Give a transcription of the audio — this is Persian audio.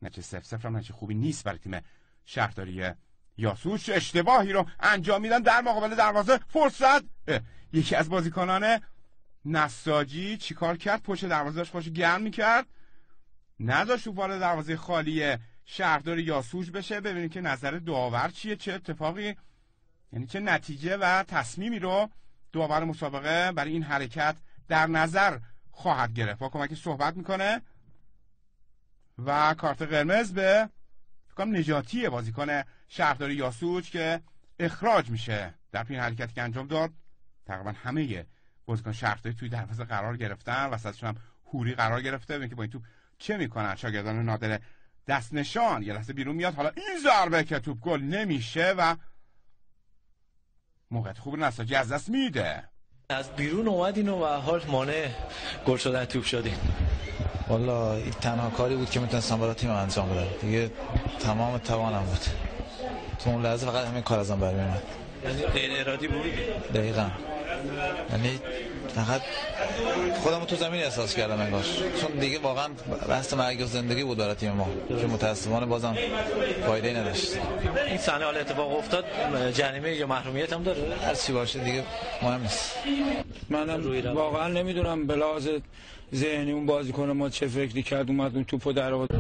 نتیجه 0-0 هم نتیجه خوبی نیست برای تیم شهرداری یاسوج. اشتباهی رو انجام میدن در مقابل دروازه. فرصت یکی از بازیکنان نساجی چیکار کرد؟ پشت دروازه‌اش خودش گرم میکرد، نداشت تو وارد دروازه خالی شهرداری یاسوج بشه. ببینید که نظر داور چیه، چه اتفاقی، یعنی چه نتیجه و تصمیمی رو داور مسابقه برای این حرکت در نظر خواهد گرفت. با کمکی صحبت میکنه و کارت قرمز به فکرم نجاتی بازیکن شهرداری یاسوج که اخراج میشه در پی این حرکتی که انجام داد. تقریبا همه بازیکن شهرداری توی دروازه قرار گرفتن، وسطشون هم هوری قرار گرفته. ببینید که با این توپ چه میکنن شاگردان نادر دست نشان. یه لحظه بیرون میاد، حالا این ضربه که توپ گل نمیشه و موقعیت خوب نساجی از دست میده. از بیرون اومدین و حال مانع گل شدن توپ شدین. والا این تنها کاری بود که میتونستم برای تیم انجام بدم، دیگه تمام توانم بود. تو اون لحظه فقط همین کار ازم برمیومد. یعنی غیر ارادی بود؟ دقیقاً. یعنی فقط خودم رو تو زمین احساس کردم انگاش، چون دیگه واقعا بحث مرگ و زندگی بود برای تیم ما که متاسفانه بازم فایده‌ای نداشت. این صحنه حال اتفاق افتاد، جریمه یا محرومیت هم داره؟ هر چی باشه دیگه مهم نیست. منم واقعا نمیدونم به لحاظ ذهنی اون بازیکن ما چه فکری کرد اومد اون توپو در آورد.